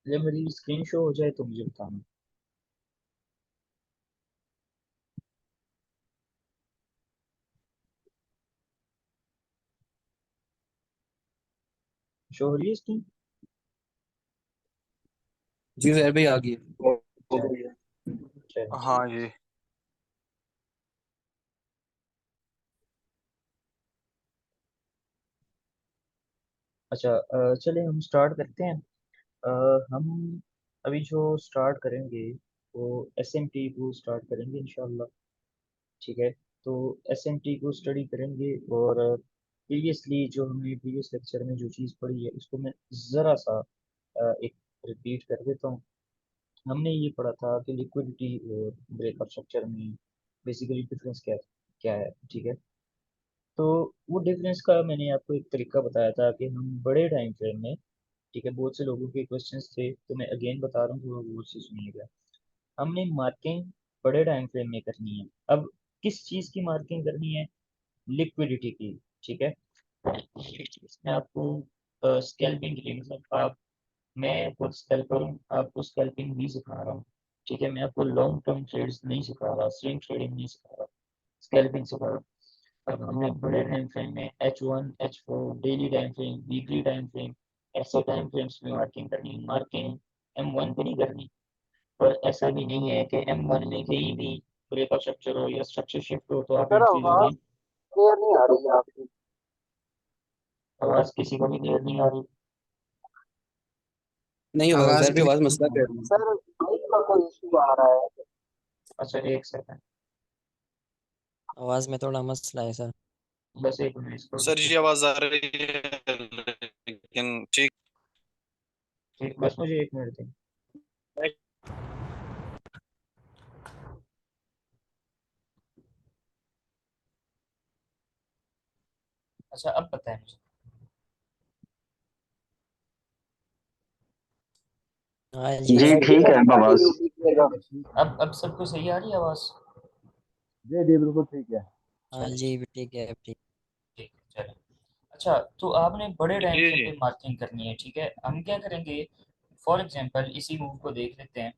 जब मेरी screen show हो जाए तो मुझे बताना। शो हो रही है स्क्रीन? जी जहर भाई आ गई। चलो ठीक। हाँ जी। अच्छा, चलिए हम स्टार्ट करते हैं। हम अभी जो स्टार्ट करेंगे वो एसएमटी को स्टार्ट करेंगे इंशाल्लाह। ठीक है। तो एसएमटी को स्टडी करेंगे, और प्रीवियसली जो हमने प्रीवियस लेक्चर में जो चीज़ पढ़ी है उसको मैं ज़रा सा एक रिपीट कर देता हूँ। हमने ये पढ़ा था कि लिक्विडिटी और ब्रेकअप स्ट्रक्चर में बेसिकली डिफरेंस क्या क्या है। ठीक है। तो वो डिफरेंस का मैंने आपको एक तरीका बताया था कि हम बड़े टाइम फ्रेम में, ठीक है, बहुत से लोगों के क्वेश्चंस थे तो मैं अगेन बता रहा हूँ, थोड़ा गौर से सुनिएगा। हमने मार्किंग बड़े टाइम फ्रेम में करनी है। अब किस चीज़ की मार्किंग करनी है? लिक्विडिटी की। ठीक है। इसमें आपको स्कैल्पिंग के लिए, मतलब आप, मैं खुद स्कैल्पर हूँ, आपको स्कैल्पिंग भी सिखा रहा हूँ। ठीक है। मैं आपको लॉन्ग टर्म ट्रेड्स नहीं सिखा रहा, स्विंग ट्रेडिंग नहीं सिखा रहा, स्कैल्पिंग सिखा रहा हूँ। अब हमने बड़े टाइम फ्रेम में H1 H4 daily time frame, weekly time frame, ऐसे टाइम फ्रेम्स में मार्किंग करनी है। मार्किंग M1 पे नहीं करनी। और ऐसा भी नहीं है कि M1 में कहीं भी ब्रेकअप स्ट्रक्चर हो या स्ट्रक्चर शिफ्ट हो तो आप सर एंट्रीज आवाज होगी। क्लियर नहीं आ रही है आपकी। आवाज किसी को भी क्लियर नहीं आ रही? नहीं होगा आवाज जहर भाई, आवाज क्लियर मसला नहीं कर आ रही रही। है। सर माइक का कोई इशू आ रहा है। अच्छा, एक सेकंड। आवाज में थोड़ा मसला है सर। बस एक मिनट इसको सर रुको। जी आवाज आ रही है लेकिन ठीक। ठीक, बस मुझे एक मिनट दें। अच्छा, अब बताएं मुझे। हाँ जी जी सर। ठीक है अब आवाज कीजिएगा। अब सबको सही आ रही है आवाज? जी जी बिल्कुल ठीक है। हाँ चलो जी ठीक है ठीक। ठीक है, चलो। अच्छा, तो आपने बड़े टाइम जी फ्रेम जी। पे मार्किंग करनी है। ठीक है। हम क्या करेंगे, फॉर एग्जांपल इसी मूव को देख लेते हैं,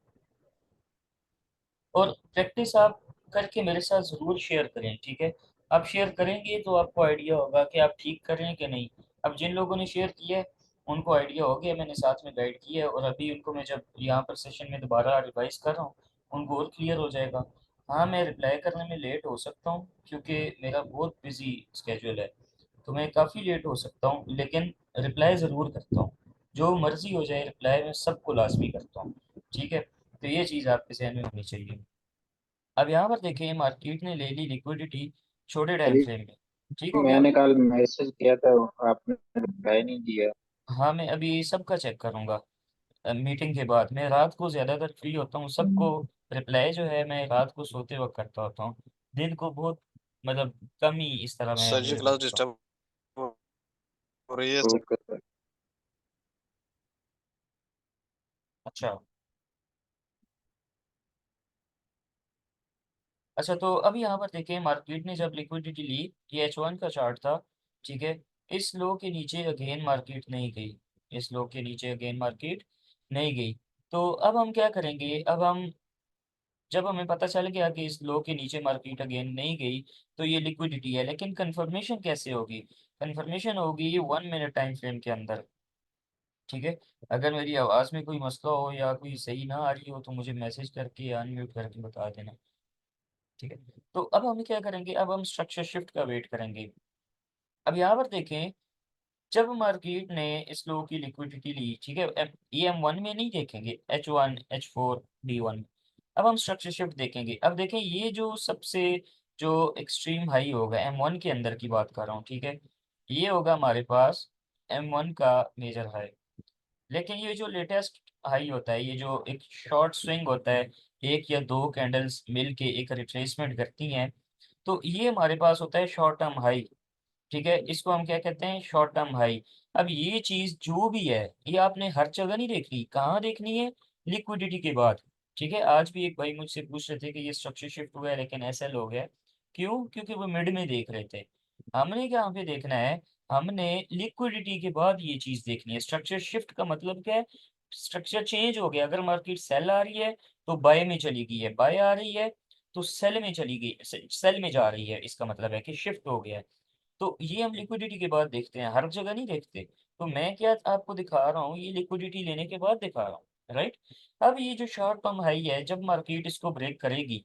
और प्रैक्टिस आप करके मेरे साथ ज़रूर शेयर करें। ठीक है। आप शेयर करेंगे तो आपको आइडिया होगा कि आप ठीक कर रहे हैं कि नहीं। अब जिन लोगों ने शेयर किया है उनको आइडिया हो गया, मैंने साथ में गाइड किया है, और अभी उनको मैं जब यहाँ पर सेशन में दोबारा रिवाइज कर रहा हूँ उनको और क्लियर हो जाएगा। हाँ, मैं रिप्लाई करने में लेट हो सकता हूँ क्योंकि मेरा बहुत बिजी स्केड्यूल है, तो मैं काफ़ी लेट हो सकता हूँ, लेकिन रिप्लाई ज़रूर करता हूँ। जो मर्जी हो जाए, रिप्लाई मैं सबको लाजमी करता हूँ। ठीक है। तो ये चीज़ आपके जहन में होनी चाहिए। अब यहाँ पर देखें, मार्केट ने ले ली लिक्विडिटी छोटे टाइम अभी फ्रेम में। ठीक हो गया। मैंने कल मैसेज किया था, आपने रिप्लाई नहीं दिया। हाँ, मैं अभी सबका चेक करूंगा। मीटिंग के बाद मैं रात को ज़्यादातर फ्री होता हूँ, सबको रिप्लाई जो है मैं रात को सोते वक्त करता होता हूँ। दिन को बहुत, मतलब कम ही इस तरह मैं सर जी अवेलेबल क्लास होता हूँ। डिस्टर्ब हो रही है सर। Okay sir. अच्छा। अच्छा, तो अभी यहाँ पर देखें, मार्केट ने जब लिक्विडिटी ली, ये H1 का चार्ट था। ठीक है। इस लो के नीचे अगेन मार्केट नहीं गई, इस लो के नीचे अगेन मार्केट नहीं गई। तो अब हम क्या करेंगे, अब हम, जब हमें पता चल गया कि इस लो के नीचे मार्केट अगेन नहीं गई तो ये लिक्विडिटी है, लेकिन कंफर्मेशन कैसे होगी? कंफर्मेशन होगी ये 1 मिनट टाइम फ्रेम के अंदर। ठीक है। अगर मेरी आवाज़ में कोई मसला हो या कोई सही ना आ रही हो तो मुझे मैसेज करके या अनम्यूट करके बता देना। ठीक है। तो अब हम क्या करेंगे, अब हम स्ट्रक्चर शिफ्ट का वेट करेंगे। अब यहाँ पर देखें, जब मार्केट ने इस लो की लिक्विडिटी ली, ठीक है, ये हम वन में नहीं देखेंगे, H1 H4 D1। अब हम स्ट्रक्चर शिफ्ट देखेंगे। अब देखें, ये जो सबसे जो एक्सट्रीम हाई होगा M1 के अंदर की बात कर रहा हूँ। ठीक है। ये होगा हमारे पास M1 का मेजर हाई। लेकिन ये जो लेटेस्ट हाई होता है, ये जो एक शॉर्ट स्विंग होता है, एक या दो कैंडल्स मिल के एक रिट्रेसमेंट करती हैं, तो ये हमारे पास होता है शॉर्ट टर्म हाई। ठीक है। इसको हम क्या कहते हैं, शॉर्ट टर्म हाई। अब ये चीज जो भी है, ये आपने हर जगह नहीं देखनी, कहाँ देखनी है? लिक्विडिटी के बाद। ठीक है। आज भी एक भाई मुझसे पूछ रहे थे कि ये स्ट्रक्चर शिफ्ट हुआ है लेकिन एसएल हो गया। क्यों? क्योंकि वो मिड में देख रहे थे। हमने क्या पे देखना है, हमने लिक्विडिटी के बाद ये चीज देखनी है। स्ट्रक्चर शिफ्ट का मतलब क्या है? स्ट्रक्चर चेंज हो गया। अगर मार्केट सेल आ रही है तो बाय में चली गई है, बाय आ रही है तो सेल में चली गई, सेल में जा रही है, इसका मतलब है कि शिफ्ट हो गया है। तो ये हम लिक्विडिटी के बाद देखते हैं, हर जगह नहीं देखते। तो मैं क्या आपको दिखा रहा हूँ, ये लिक्विडिटी लेने के बाद दिखा रहा हूँ, राइट। अब ये जो शॉर्ट टर्म हाई है, जब मार्केट इसको ब्रेक करेगी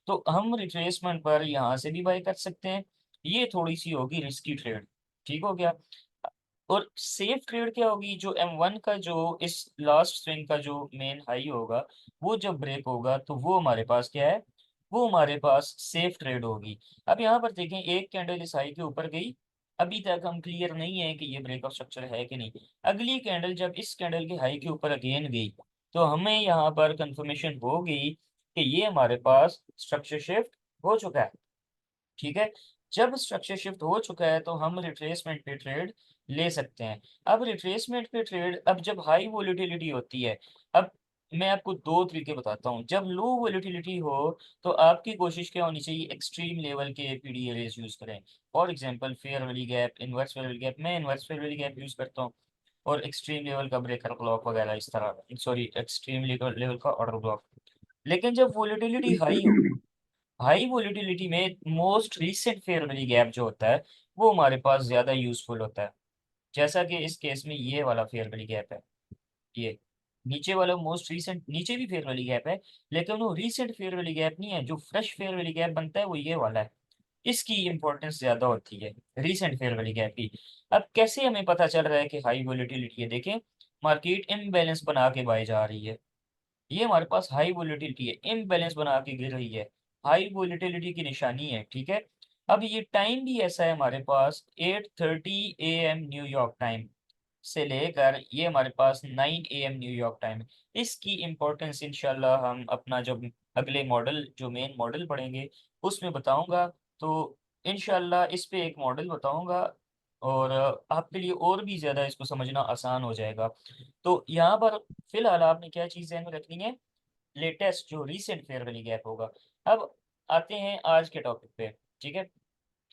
तो हम रिट्रेसमेंट पर यहाँ से भी बाय कर सकते हैं। ये थोड़ी सी होगी रिस्की ट्रेड, ठीक हो गया। और सेफ ट्रेड क्या होगी, जो M1 का जो इस लास्ट स्विंग का जो मेन हाई होगा, वो जब ब्रेक होगा तो वो हमारे पास क्या है, वो हमारे पास सेफ ट्रेड होगी। अब यहाँ पर देखें, एक कैंडल इस हाई के ऊपर गई, अभी तक हम क्लियर नहीं है कि ये ब्रेकआउट स्ट्रक्चर है कि नहीं। अगली कैंडल जब इस कैंडल के हाई के ऊपर अगेन गई, तो हमें यहाँ पर कंफर्मेशन हो गई कि ये हमारे पास स्ट्रक्चर शिफ्ट हो चुका है, ठीक है। जब स्ट्रक्चर शिफ्ट हो चुका है तो हम रिट्रेसमेंट पे ट्रेड ले सकते हैं। अब रिट्रेसमेंट पे ट्रेड, अब जब हाई वोलेटिलिटी होती है, अब मैं आपको दो तरीके बताता हूँ। जब लो वोलेटिलिटी हो तो आपकी कोशिश क्या होनी चाहिए, एक्सट्रीम लेवल के पीडी एरेज यूज करें। For example fair value gap, inverse fair value gap, मैं inverse fair value gap use करता हूँ, और एक्सट्रीम लेवल का ब्रेकर ब्लॉक वगैरह इस तरह, सॉरी एक्सट्रीम लेवल का ऑर्डर ब्लॉक। लेकिन जब वोलेटिलिटी हाई हो, हाई वोलेटिलिटी में most recent fair value gap जो होता है वो हमारे पास ज्यादा यूजफुल होता है। जैसा कि इस केस में ये वाला फेयर वैल्यू गैप है, ये नीचे वाला मोस्ट रीसेंट, नीचे भी फेयर वैल्यू गैप है, लेकिन वो रीसेंट फेयर वैल्यू गैप नहीं है। जो फ्रेश फेयर वैल्यू गैप बनता है वो ये वाला है, इसकी इंपॉर्टेंस ज्यादा होती है रीसेंट फेयर वैल्यू गैप की। अब कैसे हमें पता चल रहा है कि हाई वोलेटिलिटी है, देखें मार्केट इम्बैलेंस बना के बाय जा रही है, ये हमारे पास हाई वोलेटिलिटी है, इम्बैलेंस बना के गिर रही है, हाई वोलेटिलिटी की निशानी है, ठीक है। अब ये टाइम भी ऐसा है हमारे पास 8:30 AM न्यूयॉर्क टाइम से लेकर ये हमारे पास 9 AM न्यूयॉर्क टाइम। इसकी इम्पोर्टेंस इंशाल्लाह हम अपना जब अगले मॉडल, जो मेन मॉडल पढ़ेंगे उसमें बताऊंगा। तो इंशाल्लाह इस पे एक मॉडल बताऊंगा, और आपके लिए और भी ज़्यादा इसको समझना आसान हो जाएगा। तो यहाँ पर फिलहाल आपने क्या चीज़ ध्यान में रखनी है, लेटेस्ट जो रीसेंट फेयर वैल्यू गैप होगा। अब आते हैं आज के टॉपिक पे, ठीक है।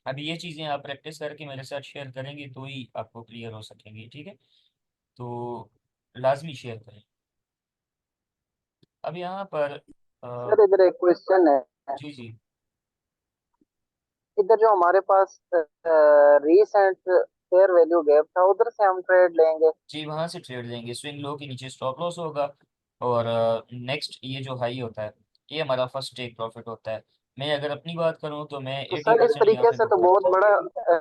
अब ये चीज़ें आप प्रैक्टिस करके मेरे साथ शेयर करेंगे तो ही आपको क्लियर हो सकेंगी, ठीक है। तो लाजमी शेयर करें। अब यहाँ पर सर इधर एक क्वेश्चन है। जी जी इधर जो हमारे पास रीसेंट फेयर वैल्यू गैप था, उधर से हम ट्रेड लेंगे। जी, वहाँ से ट्रेड लेंगे, स्विंग लो के नीचे स्टॉप लॉस होगा, और नेक्स्ट ये जो हाई होता है ये हमारा फर्स्ट टेक प्रॉफिट होता है। मैं अगर अपनी बात करूँ तो मैं तो एटी सर इस परसेंट यहाँ तरीके पे से तो बुक बहुत करता हूँ। बड़ा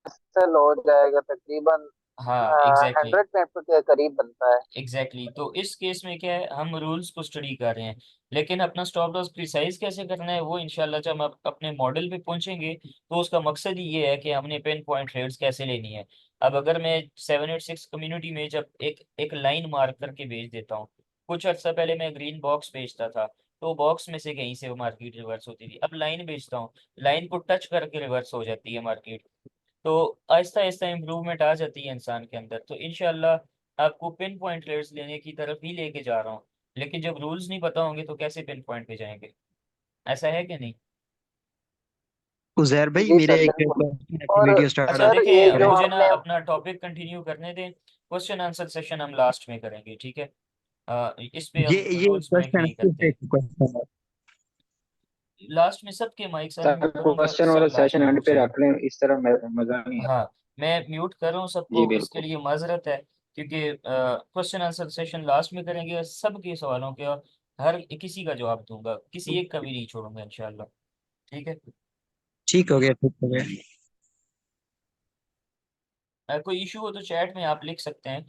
सेल हो जाएगा, तकरीबन हाँ एग्जैक्टली, 100 के करीब बनता है। तो इस केस में क्या है, हम रूल्स को स्टडी कर रहे हैं, लेकिन अपना स्टॉप लॉस प्रिसाइज कैसे करना है वो इंशाल्लाह जब हम अपने मॉडल पे पहुंचेंगे तो उसका मकसद ही ये है कि हमने पेन पॉइंट ट्रेड्स कैसे लेनी है। अब अगर मैं 786 कम्युनिटी में जब एक एक लाइन मार्क करके भेज देता हूँ, कुछ अर्सा पहले मैं ग्रीन बॉक्स भेजता था, तो बॉक्स में से कहीं से वो मार्केट रिवर्स होती थी। अब लाइन भेजता हूँ, लाइन को टच करके रिवर्स हो जाती है मार्केट। तो आहिस्ता आहिस्ता इम्प्रूवमेंट आ जाती है इंसान के अंदर। तो इनशाला आपको पिन पॉइंट रेट्स लेने की तरफ ही लेके जा रहा हूँ, लेकिन जब रूल्स नहीं पता होंगे तो कैसे पिन पॉइंट पे जाएंगे, ऐसा है कि नहीं। उजैर भाई जी मेरे सर एक बिल्कुल। क्वेश्चन है, और वीडियो स्टार्ट अच्छा सर होने ये देखें, से जो मुझे ना आपने अपना टॉपिक कंटिन्यू करने दें, क्वेश्चन आंसर सेशन हम लास्ट में करेंगे, ठीक है। इस पे ये हम ये रूल्स ब्रेक क्वेश्चन नहीं करते। सिर्फ एक क्वेश्चन है। लास्ट में सबके माइक्स सर अनम्यूट करूंगा, क्वेश्चन वाला सब लास्ट सेशन में एंड पे पूछेंगे। रख लें, इस तरह मजा नहीं आता। हाँ, मैं म्यूट कर रहा हूँ जी सबको, इसके बिल्कुल। लिए माजरत है, क्योंकि क्वेश्चन आंसर सेशन लास्ट में करेंगे और सबके सवालों के हर किसी का जवाब दूंगा, किसी एक का भी नहीं छोड़ूंगा इंशाल्लाह, ठीक है। ठीक हो गया, ठीक हो गया। कोई इशू हो तो चैट में आप लिख सकते हैं,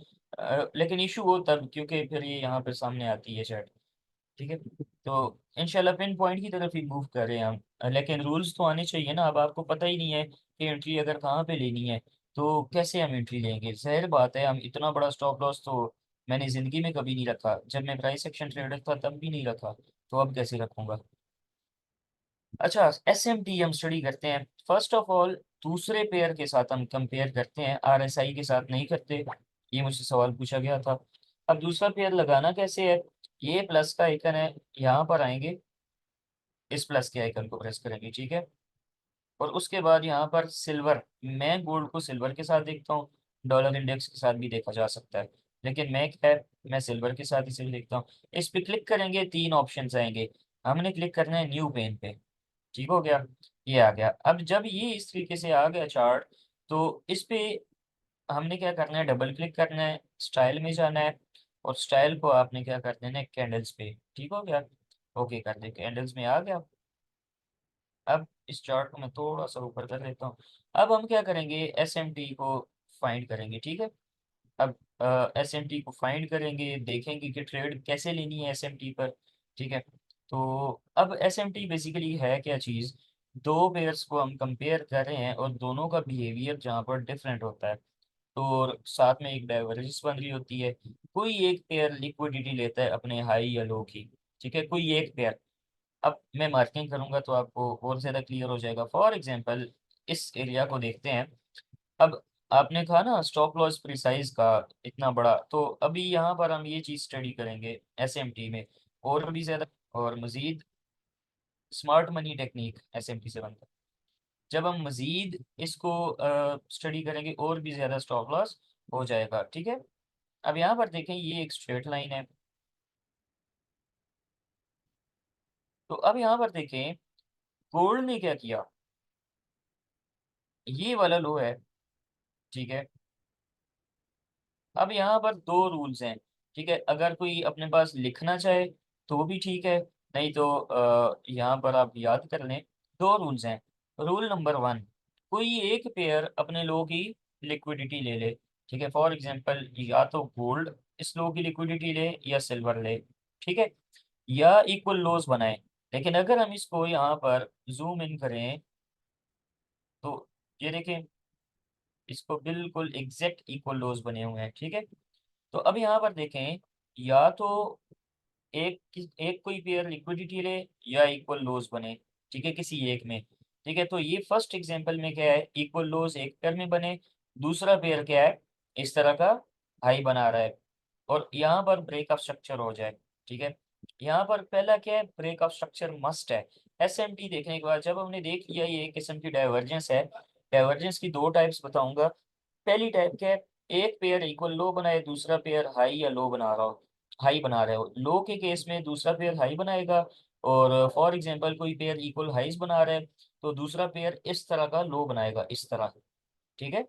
लेकिन इशू हो तब, क्योंकि फिर ये यहाँ पे सामने आती है चैट, ठीक है। तो इंशाल्लाह पिन पॉइंट की तरफ ही मूव कर रहे हैं हम, लेकिन रूल्स तो आने चाहिए ना। अब आपको पता ही नहीं है कि एंट्री अगर कहाँ पे लेनी है तो कैसे हम एंट्री लेंगे। जाहिर बात है, हम इतना बड़ा स्टॉप लॉस तो मैंने ज़िंदगी में कभी नहीं रखा, जब मैं प्राइस एक्शन ट्रेडर था तब भी नहीं रखा, तो अब कैसे रखूंगा। अच्छा, SMT हम स्टडी करते हैं फर्स्ट ऑफ ऑल, दूसरे पेयर के साथ हम कंपेयर करते हैं, RSI के साथ नहीं करते। ये मुझसे सवाल पूछा गया था। अब दूसरा पेयर लगाना कैसे है, ये प्लस का आइकन है, यहाँ पर आएंगे, इस प्लस के आइकन को प्रेस करेंगे, ठीक है। और उसके बाद यहाँ पर सिल्वर, मैं गोल्ड को सिल्वर के साथ देखता हूँ, डॉलर इंडेक्स के साथ भी देखा जा सकता है, लेकिन मैं क्या है, मैं सिल्वर के साथ इसे लिखता हूँ। इस पे क्लिक करेंगे, तीन ऑप्शंस आएंगे, हमने क्लिक करना है न्यू पेन पे। ठीक हो गया, ये आ गया। अब जब ये इस तरीके से आ गया चार्ट, तो इस पे हमने क्या करना है, डबल क्लिक करना है, स्टाइल में जाना है, और स्टाइल को आपने क्या कर देना है, कैंडल्स पे। ठीक हो गया, ओके कर दे, कैंडल्स में आ गया। अब इस चार्ट को मैं थोड़ा सा ऊपर कर लेता हूँ। अब हम क्या करेंगे, एस एम टी को फाइंड करेंगे। ठीक है, अब एस एम टी को फाइंड करेंगे, देखेंगे कि ट्रेड कैसे लेनी है एस एम टी पर। ठीक है, तो अब एस एम टी बेसिकली है क्या चीज़, दो पेयर्स को हम कंपेयर कर रहे हैं और दोनों का बिहेवियर जहाँ पर डिफरेंट होता है, तो और साथ में एक डाइवर्जेंस बन रही होती है। कोई एक पेयर लिक्विडिटी लेता है अपने हाई या लो की। ठीक है, कोई एक पेयर। अब मैं मार्किंग करूंगा तो आपको और ज़्यादा क्लियर हो जाएगा। फॉर एग्जांपल इस एरिया को देखते हैं। अब आपने कहा ना स्टॉप लॉस प्रिसाइज का इतना बड़ा, तो अभी यहाँ पर हम ये चीज़ स्टडी करेंगे एसएमटी में और भी ज़्यादा, और मज़ीद स्मार्ट मनी टेक्निक एसएमटी से बनता है। जब हम मज़ीद इसको स्टडी करेंगे और भी ज़्यादा स्टॉप लॉस हो जाएगा। ठीक है, अब यहाँ पर देखें, ये एक स्ट्रेट लाइन है। तो अब यहाँ पर देखें, गोल्ड ने क्या किया, ये वाला लो है। ठीक है, अब यहाँ पर दो रूल्स हैं। ठीक है, अगर कोई अपने पास लिखना चाहे तो भी ठीक है, नहीं तो यहाँ पर आप याद कर लें। दो रूल्स हैं। रूल नंबर वन, कोई एक पेयर अपने लो की लिक्विडिटी ले ले। ठीक है, फॉर एग्जांपल या तो गोल्ड इस लो की लिक्विडिटी ले या सिल्वर ले। ठीक है, या इक्वल लोज बनाए। लेकिन अगर हम इसको यहाँ पर जूम इन करें तो ये देखें, इसको बिल्कुल एग्जैक्ट इक्वल लोज बने हुए हैं। ठीक है, तो अब यहाँ पर देखें, या तो एक कोई पेयर लिक्विडिटी ले या इक्वल लोज बने। ठीक है, किसी एक में। ठीक है, तो ये फर्स्ट एग्जांपल में क्या है, इक्वल लोज एक पेयर में बने, दूसरा पेयर क्या है, इस तरह का हाई बना रहा है, और यहाँ पर ब्रेक ऑफ स्ट्रक्चर हो जाए। ठीक है, यहाँ पर पहला क्या है, ब्रेक ऑफ स्ट्रक्चर मस्ट है। एसएमटी देखने के बाद जब हमने देख लिया ये एक किस्म की डाइवर्जेंस है, डाइवर्जेंस की दो टाइप्स बताऊंगा। पहली टाइप क्या है, एक पेयर इक्वल लो बनाए, दूसरा पेयर हाई या लो बना रहा हो, हाई बना रहे हो। लो के केस में दूसरा पेयर हाई बनाएगा, और फॉर एग्जांपल कोई पेयर इक्वल हाइज बना रहा है तो दूसरा पेयर इस तरह का लो बनाएगा, इस तरह। ठीक है,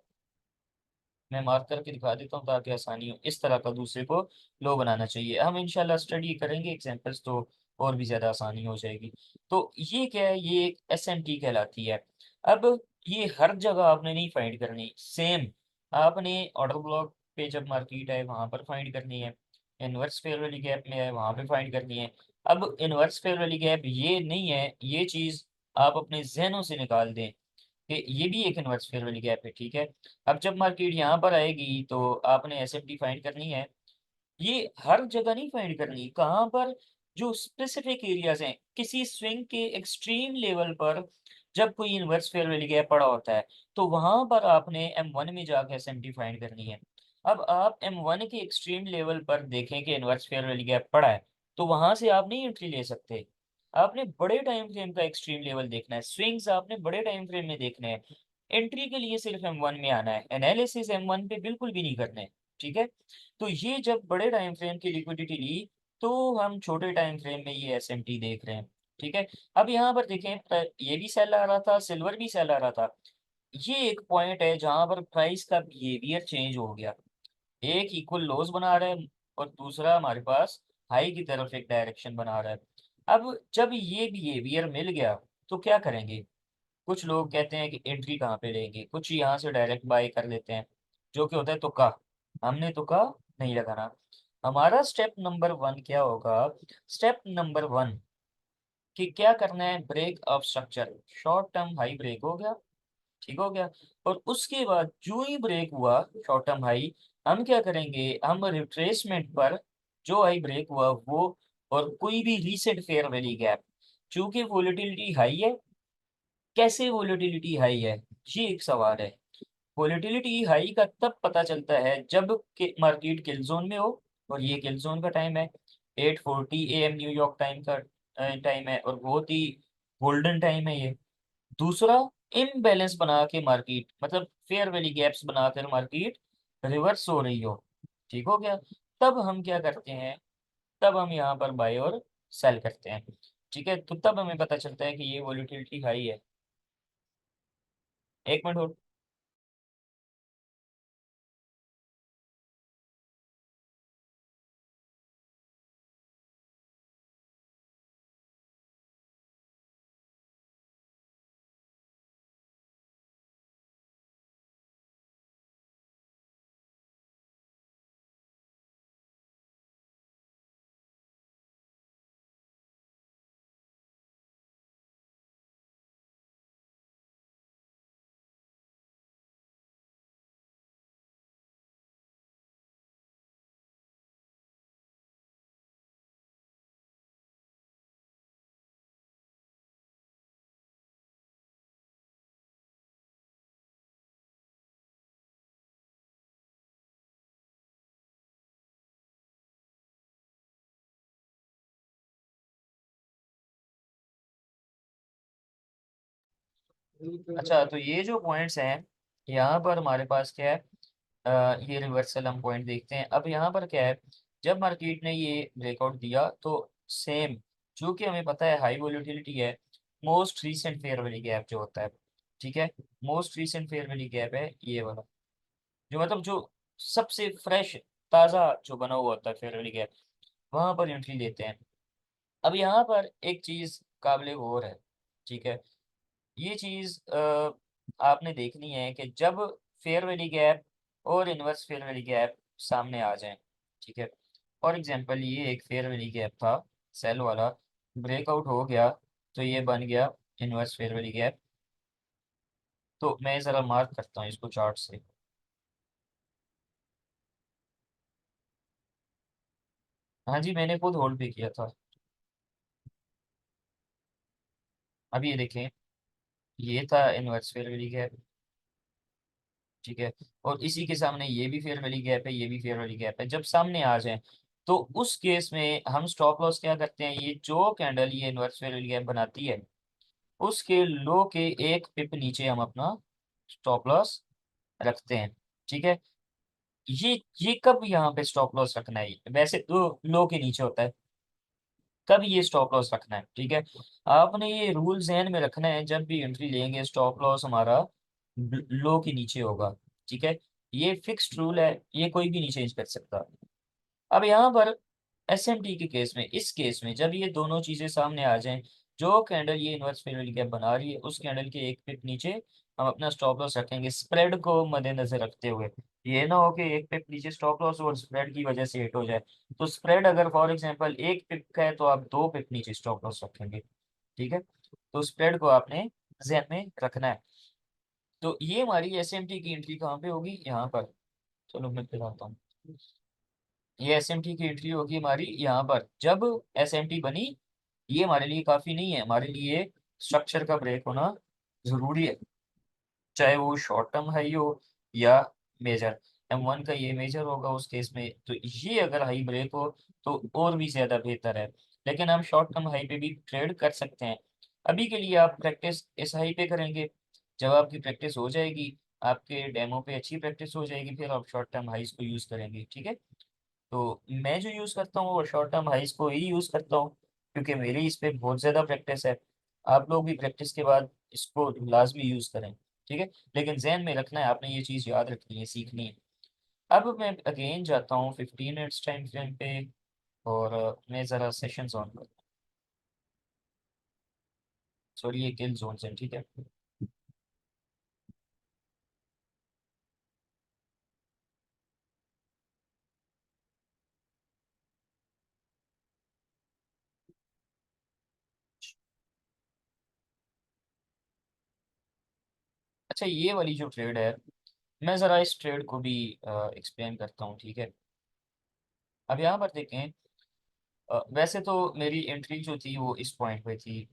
मैं मार्क करके दिखा देता हूँ ताकि आसानी हो, इस तरह का दूसरे को लो बनाना चाहिए। हम इंशाल्लाह स्टडी करेंगे एग्जांपल्स तो और भी ज़्यादा आसानी हो जाएगी। तो ये क्या है, ये एक एस एन टी कहलाती है। अब ये हर जगह आपने नहीं फाइंड करनी सेम, आपने ऑर्डर ब्लॉक पे जब मार्केट है वहाँ पर फाइंड करनी है, इनवर्स फेयर वैली गैप में है वहाँ पे फाइंड करनी है। अब इनवर्स फेयर वैली गैप ये नहीं है, ये चीज़ आप अपने जहनों से निकाल दें कि ये भी एक इन्वर्स फेयर वैली गैप है। ठीक है, अब जब मार्केट यहाँ पर आएगी तो आपने एसएफटी फाइंड करनी है। ये हर जगह नहीं फाइंड करनी, कहाँ पर, जो स्पेसिफिक एरियाज हैं, किसी स्विंग के एक्सट्रीम लेवल पर जब कोई इन्वर्स फेयर वैली गैप पड़ा होता है तो वहां पर आपने M1 में जाकर एसएमटी फाइंड करनी है। अब आप M1 के एक्सट्रीम लेवल पर देखें कि इन्वर्स फेयर वैली गैप पड़ा है, तो वहां से आप नहीं एंट्री ले सकते। आपने बड़े टाइम फ्रेम का एक्सट्रीम लेवल देखना है, स्विंग्स आपने बड़े टाइम फ्रेम में देखने हैं। एंट्री के लिए सिर्फ M1 में आना है, एनालिसिस M1 पे बिल्कुल भी नहीं करने। ठीक है, तो ये जब बड़े टाइम फ्रेम की लिक्विडिटी ली तो हम छोटे टाइम फ्रेम में ये एसएमटी देख रहे हैं। ठीक है, अब यहाँ पर देखें, ये भी सेल आ रहा था, सिल्वर भी सेल आ रहा था। ये एक पॉइंट है जहां पर प्राइस का बिहेवियर चेंज हो गया, एक इक्वल लॉस बना रहा है और दूसरा हमारे पास हाई की तरफ एक डायरेक्शन बना रहा है। अब जब ये बिहेवियर मिल गया तो क्या करेंगे, कुछ लोग कहते हैं कि एंट्री कहाँ पे लेंगे, कुछ यहाँ से डायरेक्ट बाय कर लेते हैं, जो कि होता है तुक्का। हमने तुक्का नहीं लगाना। हमारा स्टेप नंबर वन क्या होगा, स्टेप नंबर वन कि क्या करना है, break of structure, short term high break हो गया। ठीक हो गया, और उसके बाद जो ही ब्रेक हुआ शॉर्ट टर्म हाई, हम क्या करेंगे, हम रिट्रेसमेंट पर जो हाई ब्रेक हुआ वो, और कोई भी रीसेंट फेयर वैली गैप, चूंकि वोलेटिलिटी हाई है, कैसे वोलेटिलिटी हाई है, ये एक सवाल है। वोलेटिलिटी हाई का तब पता चलता है जब के मार्केट किल जोन में हो, और ये किल जोन का टाइम है 8:40 AM न्यूयॉर्क टाइम का टाइम है, और बहुत ही गोल्डन टाइम है ये। दूसरा, इम्बैलेंस बना के मार्केट, मतलब फेयर वैली गैप्स बनाकर मार्केट रिवर्स हो रही हो। ठीक हो गया, तब हम क्या करते हैं, तब हम यहाँ पर बाय और सेल करते हैं। ठीक है, तो तब हमें पता चलता है कि ये वॉलेटिलिटी हाई है। एक मिनट और। अच्छा, तो ये जो पॉइंट्स हैं, यहाँ पर हमारे पास क्या है, ये रिवर्सल हम पॉइंट देखते हैं। अब यहाँ पर क्या है, जब मार्केट ने ये ब्रेकआउट दिया तो सेम, चूंकि हमें पता है हाई वोलेटिलिटी है, most recent fair value gap जो होता है, ठीक है, most recent fair value gap है ये वाला, जो मतलब जो सबसे फ्रेश ताज़ा जो बना हुआ होता है फेयर वैल्यू गैप, वहां पर एंट्री लेते हैं। अब यहाँ पर एक चीज काबिले गौर है, ठीक है, ये चीज आपने देखनी है कि जब फेयर वैल्यू गैप और इनवर्स फेयर वैल्यू गैप सामने आ जाएं, ठीक है, फॉर एग्जांपल ये एक फेयर वैल्यू गैप था सेल वाला, ब्रेकआउट हो गया तो ये बन गया इनवर्स फेयर वैल्यू गैप। तो मैं ज़रा मार्क करता हूँ इसको चार्ट से। हाँ जी, मैंने खुद होल्ड पे किया था। अब ये देखें, ये था इनवर्स फेयर वैल्यू गैप, ठीक है, और इसी के सामने ये भी फेयर वैल्यू गैप है, ये भी फेयर वैल्यू गैप है। जब सामने आ जाए तो उस केस में हम स्टॉप लॉस क्या करते हैं, ये जो कैंडल ये इनवर्स फेयर वैल्यू गैप बनाती है उसके लो के एक पिप नीचे हम अपना स्टॉप लॉस रखते हैं। ठीक है, ये कब यहाँ पे स्टॉप लॉस रखना है, वैसे तो लो के नीचे होता है, तब ये स्टॉप लॉस रखना है। ठीक है, आपने ये रूल जहन में रखना है, जब भी एंट्री लेंगे स्टॉप लॉस हमारा लो के नीचे होगा। ठीक है, ये फिक्स्ड रूल है, ये कोई भी नहीं चेंज कर सकता। अब यहाँ पर एसएमटी के केस में, इस केस में जब ये दोनों चीजें सामने आ जाएं, जो कैंडल ये इनवर्स फेयरवेल गैप बना रही है उस कैंडल के एक पिप नीचे हम अपना स्टॉप लॉस रखेंगे, स्प्रेड को मद्देनजर रखते हुए। ये ना हो कि एक पिप नीचे स्टॉप लॉस और स्प्रेड की वजह से हिट हो जाए। तो स्प्रेड अगर फॉर एग्जांपल एक पिप का है तो आप दो पिप नीचे स्टॉप लॉस रखेंगे। ठीक है, तो स्प्रेड को आपने जहन में रखना है। तो ये हमारी एसएमटी की एंट्री कहाँ पे होगी, यहाँ पर। चलो मैं बताता हूँ, ये एसएमटी की एंट्री होगी हमारी यहाँ पर जब एसएमटी बनी। ये हमारे लिए काफी नहीं है, हमारे लिए स्ट्रक्चर का ब्रेक होना जरूरी है, चाहे वो शॉर्ट टर्म हाई हो या मेजर। M1 का ये मेजर होगा उस केस में, तो ये अगर हाई ब्रेक हो तो और भी ज्यादा बेहतर है। लेकिन हम शॉर्ट टर्म हाई पे भी ट्रेड कर सकते हैं। अभी के लिए आप प्रैक्टिस इस हाई पे करेंगे, जब आपकी प्रैक्टिस हो जाएगी, आपके डेमो पे अच्छी प्रैक्टिस हो जाएगी, फिर आप शॉर्ट टर्म हाइस को यूज करेंगे। ठीक है, तो मैं जो यूज़ करता हूँ वो शॉर्ट टर्म हाइस को ही यूज़ करता हूँ, क्योंकि मेरी इस पे बहुत ज़्यादा प्रैक्टिस है। आप लोग भी प्रैक्टिस के बाद इसको लाजमी यूज़ करें। ठीक है, लेकिन जहन में रखना है, आपने ये चीज़ याद रखनी है, सीखनी है। अब मैं अगेन जाता हूँ 15 मिनट्स टाइम फ्रेम पे, और मैं ज़रा सेशन ऑन करता हूँ। सॉरी, ये किल जोन से, ठीक है। अच्छा, ये वाली जो ट्रेड है, मैं ज़रा इस ट्रेड को भी एक्सप्लेन करता हूँ। ठीक है, अब यहाँ पर देखें, वैसे तो मेरी एंट्री जो थी वो इस पॉइंट पे थी।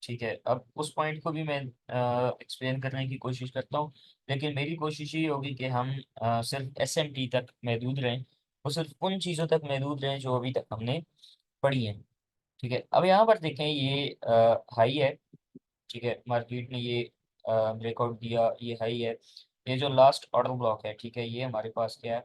ठीक है, अब उस पॉइंट को भी मैं एक्सप्लेन करने की कोशिश करता हूँ, लेकिन मेरी कोशिश ये होगी कि हम सिर्फ एसएमटी तक महदूद रहें, और सिर्फ उन चीज़ों तक महदूद रहें जो अभी तक हमने पढ़ी हैं। ठीक है, अब यहाँ पर देखें, ये हाई है, ठीक है, मार्केट ने ये ब्रेकआउट दिया, ये हाई है। ये जो लास्ट ऑर्डर ब्लॉक है, ठीक है, ये हमारे पास क्या है,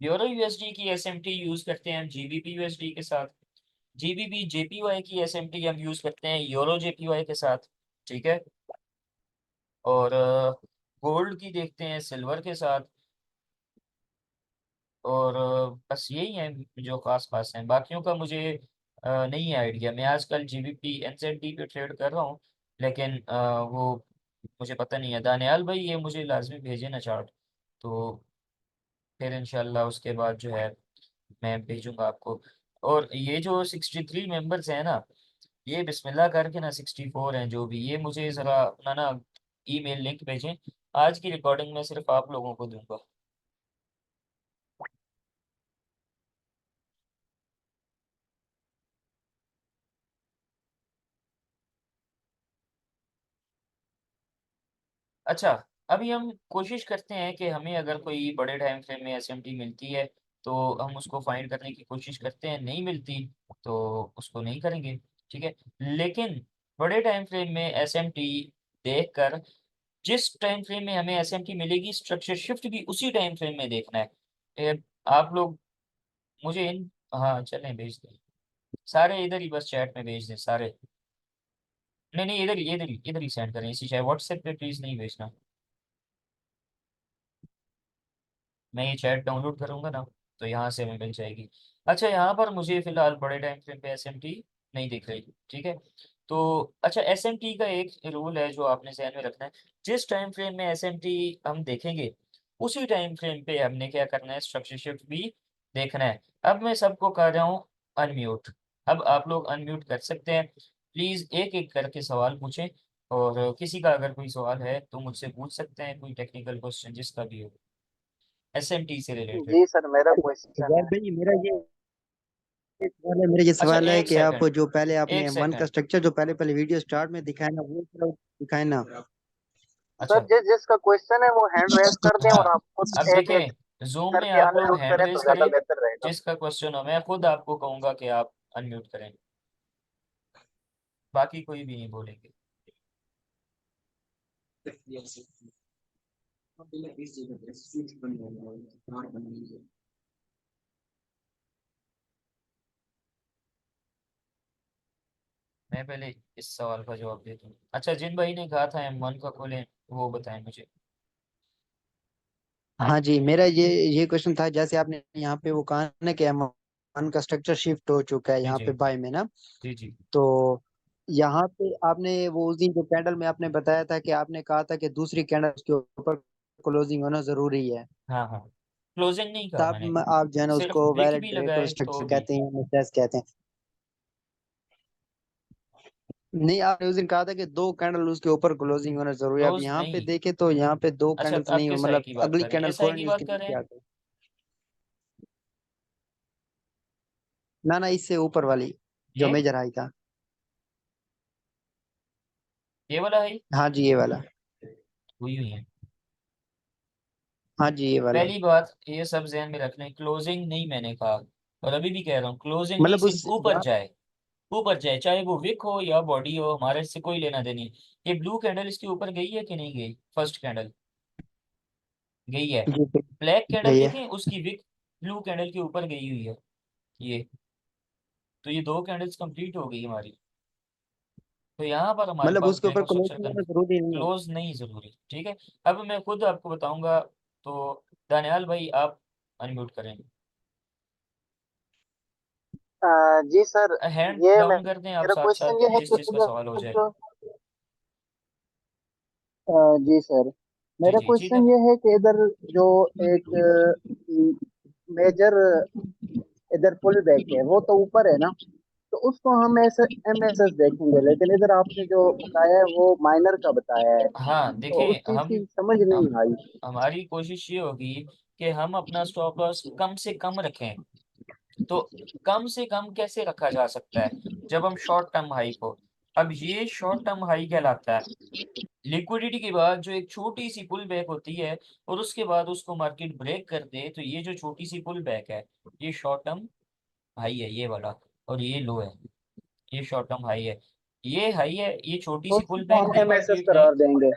यूरो यूएसडी की एसएमटी यूज करते हैं हम जीबीपी यूएसडी के साथ। जीबीपी जेपीवाई की एसएमटी हम यूज करते हैं यूरो जेपीवाई के साथ। ठीक है। और गोल्ड की देखते हैं सिल्वर के साथ। और बस यही है जो खास खास हैं, बाकियों का मुझे नहीं है आइडिया। मैं आजकल जीबीपी एनजेडी पे ट्रेड कर रहा हूँ, लेकिन वो मुझे पता नहीं है। दानियाल भाई ये मुझे लाजमी भेजे ना चार्ट, तो फिर इंशाल्लाह उसके बाद जो है मैं भेजूंगा आपको। और ये जो 63 मेंबर्स हैं ना, ये बिस्मिल्लाह करके ना 64 हैं जो भी, ये मुझे ज़रा अपना ना ईमेल लिंक भेजें। आज की रिकॉर्डिंग में सिर्फ आप लोगों को दूंगा। अच्छा, अभी हम कोशिश करते हैं कि हमें अगर कोई बड़े टाइम फ्रेम में एसएमटी मिलती है तो हम उसको फाइंड करने की कोशिश करते हैं, नहीं मिलती तो उसको नहीं करेंगे। ठीक है। लेकिन बड़े टाइम फ्रेम में एसएमटी देखकर, जिस टाइम फ्रेम में हमें एसएमटी मिलेगी, स्ट्रक्चर शिफ्ट भी उसी टाइम फ्रेम में देखना है। आप लोग मुझे इन, हाँ चलें भेज दें सारे इधर ही, बस चैट में भेज दें सारे। नहीं नहीं, इधर ही सेंड करें, इसी चाहे व्हाट्सएप पे प्लीज नहीं भेजना। मैं ये चैट डाउनलोड करूंगा ना, तो यहाँ से हमें मिल जाएगी। अच्छा, यहाँ पर मुझे फिलहाल बड़े टाइम फ्रेम पे एसएमटी नहीं दिख रही। ठीक है। तो अच्छा, एसएमटी का एक रूल है जो आपने ध्यान में रखना है। जिस टाइम फ्रेम में एसएमटी हम देखेंगे, उसी टाइम फ्रेम पे हमने क्या करना है, स्ट्रक्चर शिफ्ट भी देखना है। अब मैं सबको कर रहा हूँ अनम्यूट। अब आप लोग अनम्यूट कर सकते हैं। प्लीज एक एक करके सवाल पूछें, और किसी का अगर कोई सवाल है तो मुझसे पूछ सकते हैं, कोई टेक्निकल क्वेश्चन जिसका भी हो, एसएमटी से रिलेटेड। जी सर, मेरा क्वेश्चन यार है। भाई मेरा ये अच्छा, सवाल है एक कि आप सेकंड, जो पहले एक आपने मन का सेकंड। स्ट्रक्चर जो पहले पहले वीडियो स्टार्ट में दिखाया ना, वो थोड़ा दिखाए ना। सर, अच्छा, जिसका क्वेश्चन है वो हैंड रेस कर दें, और हाँ, आप खुद अब एक एक देखें जूम में करके आप लोग अनम्यूट हैंड करें रेज तो ज्यादा करें। बेहतर रहेगा। जिसका क्वेश्चन हो मैं खुद आपको कहूंगा कि आप अनम्यूट करें, बाकी कोई भी नहीं बोलेंगे। मैं पहले इस सवाल का जवाब देता हूँ। अच्छा, जिन भाई ने कहा था मन का खोलें, वो बताएं मुझे। हाँ जी, मेरा ये क्वेश्चन था, जैसे आपने यहाँ पे वो कहा ना कि मन का स्ट्रक्चर शिफ्ट हो चुका है जी यहाँ जी पे बाय में ना। जी जी। तो यहाँ पे आपने वो उस दिन जो कैंडल में आपने बताया था कि आपने कहा था कि दूसरी कैंडल के ऊपर क्लोजिंग होना जरूरी है। हाँ हाँ, क्लोजिंग नहीं कहा तब मैंने, आप जो है ना सिर्फ उसको विक वैलिड भी ब्रेक लगाए स्ट्रक्चर तो भी। कहते हैं, स्ट्रेस कहते हैं। नहीं, आपने उस दिन कहा था कि दो कैंडल उसके ऊपर क्लोजिंग होना जरूरी है। अब क्लोज यहाँ पे नहीं। देखे तो यहाँ पे दो अच्छा, कैंडल्स आप नहीं, किस आई मतलब की बात अगली कर रहे हैं, कैंडल एस आई फौरन की ही बात उसके कर रहे नीचे हैं? आ गई। ना ना, इससे ऊपर वाली जो ये मेजर हाई था। ये वाला है, हाँ जी, ये वाला। हुई हुई है। हाँ जी, ये वाला। पहली बात, ये सब ध्यान में रख लें, क्लोजिंग नहीं मैंने कहा, और अभी भी कह रहा हूँ क्लोजिंग नहीं, मतलब सिर्फ उस ऊपर यहाँ जाए। ऊपर जाए, चाहे वो विक हो या बॉडी हो, हमारे इससे कोई लेना देनी नहीं। ये ब्लू कैंडल इसके ऊपर गई है कि नहीं गई? फर्स्ट कैंडल गई है। जी ब्लैक कैंडल गई है। देखें, उसकी विक ब्लू कैंडल के ऊपर गई हुई है। ये, तो ये दो कैंडल्स कंप्लीट हो गई हमारी। तो यहाँ पर हमारे मतलब पास उसके ऊपर ब्रेकआउट स्ट्रक्चर क्लोजिंग होना जरूरी नहीं है। क्लोज नहीं जरूरी। ठीक है। अब मैं खुद आपको बताऊंगा, तो दानियाल भाई आप अनम्यूट करें। जी सर, हैंड ये डाउन कर दें आप मेरा साथ साथ, क्वेश्चन ये है जिस कि जिसका अगर सवाल हो जाए। जो जी सर, जी मेरा जी, ठीक है। क्वेश्चन ये है कि इधर जो एक मेजर इधर पुल बैक है वो तो ऊपर है ना, तो उसको हम ऐसे एमएसएस देखेंगे, लेकिन इधर आपने जो बताया है वो माइनर का बताया है, हाँ तो उस देखें, चीज की समझ नहीं हम आई। हमारी कोशिश ये होगी कि हम अपना स्टॉप लॉस कम से कम रखें। तो कम से कम कैसे रखा जा सकता है? जब हम शॉर्ट टर्म हाई को, अब ये शॉर्ट टर्म हाई कहलाता है। लिक्विडिटी के बाद जो एक छोटी सी पुल बैक होती है, और उसके बाद उसको मार्केट ब्रेक कर दे, तो ये जो छोटी सी पुल बैक है, ये शॉर्ट टर्म हाई है ये वाला, और ये लो है, ये शॉर्ट टर्म हाई है। ये हाई है, ये छोटी तो सी पुल उसको बैक हम दी एमएसएस मार्केट ने। करार देंगे।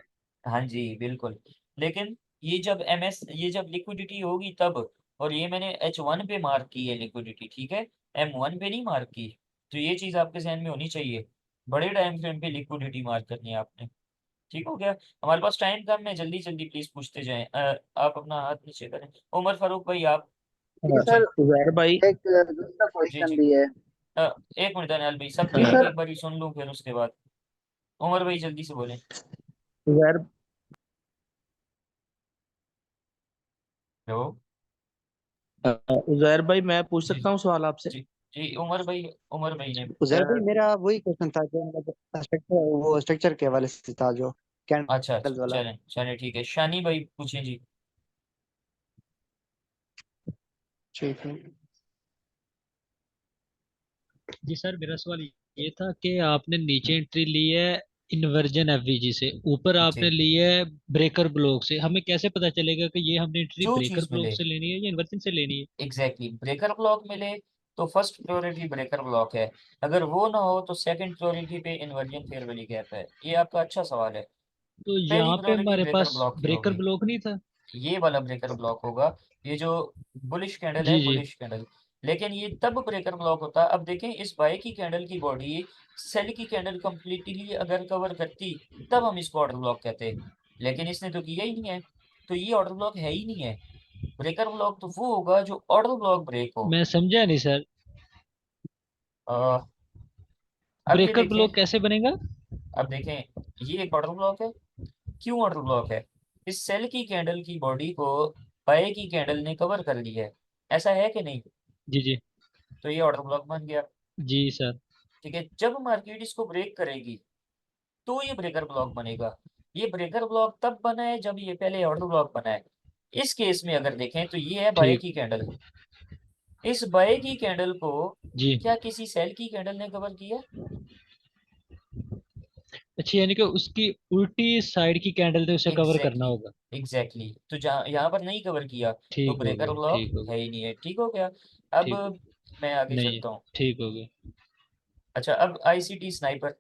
हाँ जी बिल्कुल। लेकिन ये जब लिक्विडिटी होगी तब, और ये मैंने H1 पे मार्क की है लिक्विडिटी, ठीक है, M1 पे नहीं मार्क की। तो ये चीज़ आपके जहन में होनी चाहिए, बड़े टाइम फ्रेम पे लिक्विडिटी मार्क करनी है आपने। ठीक हो गया। हमारे पास टाइम कम है, जल्दी जल्दी प्लीज पूछते जाएं। आप अपना हाथ नीचे करें। उमर फारूक भाई आप जी पूछें। सर, उजैर भाई, एक दूसरा जी क्वेश्चन जी। भी है। अ, एक मिनट अनिल भाई, सबके जी एक सर। एक बारी सुन लूं, फिर उसके बाद उमर भाई जल्दी से बोलें। उजैर हेलो। उजैर भाई, मैं पूछ जी सकता हूँ सवाल आपसे? जी जी। उमर भाई ने उजैर भाई, मेरा वही क्वेश्चन था जो मतलब स्ट्रक्चर, वो स्ट्रक्चर के हवाले से था, जो अच्छा अच्छा, कैंडल्स वाला। चलें चलें ठीक है, शानी भाई पूछें जी। ठीक है। जी सर, मेरा सवाल ये था कि आपने नीचे एंट्री ली है इन्वर्जन एफवीजी से, ऊपर आपने जी। ली है ब्रेकर ब्लॉक से, हमें कैसे पता चलेगा कि ये हमने एंट्री जो ब्रेकर चीज ब्लॉक मिले, से लेनी है या इन्वर्जन से लेनी है? एग्जैक्टली ब्रेकर ब्लॉक मिले तो फर्स्ट प्रायोरिटी ब्रेकर ब्लॉक है, अगर वो ना हो तो सेकंड प्रायोरिटी पे इन्वर्जन फेयर वैल्यू गैप है। ये आपका अच्छा सवाल है। तो पहली यहाँ पे प्रायोरिटी हमारे ब्रेकर पास ब्लॉक की ब्रेकर होगी, ब्लॉक नहीं था। ये वाला ब्रेकर ब्लॉक होगा, ये जो बुलिश कैंडल है, जी जी। Bullish candle. लेकिन ये तब ब्रेकर ब्लॉक होता है, अब देखें इस बाय की कैंडल की बॉडी सेल की कैंडल कंप्लीटली अगर कवर करती, तब हम इसको ऑर्डर ब्लॉक कहते, लेकिन इसने तो किया ही नहीं है, तो ये ऑर्डर ब्लॉक है ही नहीं है। ब्रेकर ब्लॉक तो वो होगा जो ऑर्डर ब्लॉक ब्रेक हो। मैं समझा नहीं सर, अ, अब ये ब्रेकर देखें, ब्लॉक कैसे बनेगा? अब देखें, ये एक ऑर्डर ब्लॉक है। क्यों ऑर्डर ब्लॉक है? इस सेल की कैंडल की बॉडी को बाय की कैंडल ने कवर कर लिया है, ऐसा है कि नहीं? जी जी। तो ये ऑर्डर ब्लॉक बन गया। जी सर। ठीक है, जब मार्केट इसको ब्रेक करेगी तो ये ब्रेकर ब्लॉक बनेगा। ये ब्रेकर ब्लॉक तब बना है जब ये पहले ऑर्डर ब्लॉक बना है। इस केस में अगर देखें तो ये है बाय ठीक। की कैंडल। इस बाय की कैंडल को जी। क्या किसी सेल की कैंडल ने कवर किया? अच्छा, यानी कि उसकी उल्टी साइड की कैंडल से उसे कवर करना एग्जैक्टली होगा। एग्जैक्टली, तो जहाँ यहाँ पर नहीं कवर किया तो ठीक हो ब्रेकर गया, ब्लॉक ठीक हो है गया। ही नहीं है। ठीक हो गया। अब ठीक। मैं आगे नहीं, चलता हूँ। ठीक हो गया। अच्छा, अब आईसीटी स्नाइपर।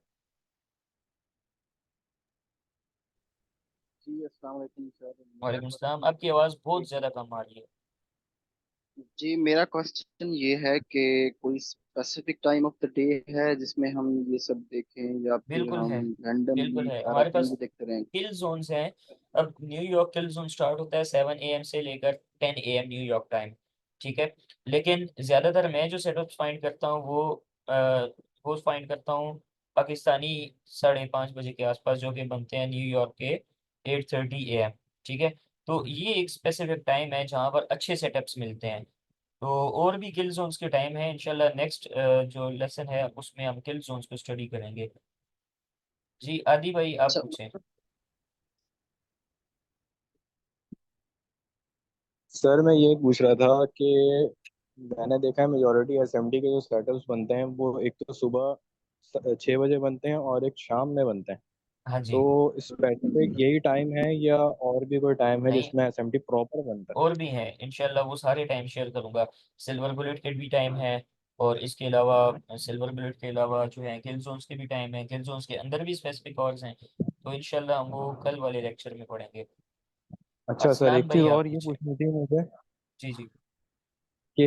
जी अस्सलाम वालेकुम सर, मेरा वालेकुम सलाम, क्वेश्चन आपकी ये है आवाज़ कि, बहुत ज़्यादा कम आ रही है। जी मेरा क्वेश्चन ये है कि कोई specific time of the day है जिसमें हम ये सब देखें, या फिर बिल्कुल हम है, बिल्कुल रैंडमली है, सारा हमारे दिन पास भी देखते रहें? किल जोन्स हैं। अब न्यूयॉर्क किल जोन स्टार्ट होता है 7 AM से लेकर 10 AM न्यूयॉर्क टाइम। ठीक है, लेकिन ज़्यादातर मैं जो सेटअप्स फाइंड करता हूँ वो फाइंड करता हूँ पाकिस्तानी 5:30 बजे के आसपास, जो कि बनते हैं न्यूयॉर्क के 8:30 AM। ठीक है, तो ये एक स्पेसिफिक टाइम है जहाँ पर अच्छे सेटअप्स मिलते हैं। तो और भी किल जोन्स के टाइम है, इंशाल्लाह नेक्स्ट जो लेसन है उसमें हम किल जोन्स को स्टडी करेंगे। जी आदि भाई आप अच्छा। पूछें। सर मैं ये पूछ रहा था कि मैंने देखा है मेजोरिटी एसएमडी के जो सेटअप्स बनते हैं वो एक तो सुबह 6 बजे बनते हैं और एक शाम में बनते हैं। हाँ तो जी। स्पेसिफिक यही टाइम है या और भी कोई टाइम है नहीं, जिसमें एसएमडी प्रॉपर बनता और भी हैं, इंशाल्लाह वो सारे टाइम शेयर करूंगा। सिल्वर बुलेट के भी टाइम है, और इसके अलावा सिल्वर बुलेट के अलावा जो है किल जोन्स के भी टाइम है, किल जोन्स के अंदर भी स्पेसिफिक आवर्स हैं। तो इंशाल्लाह हम वो कल वाले लेक्चर में पढ़ेंगे। है? अच्छा सर, असलान एक चीज़ भाई आप और ये पूछे। पूछनी थी मुझे जी जी। कि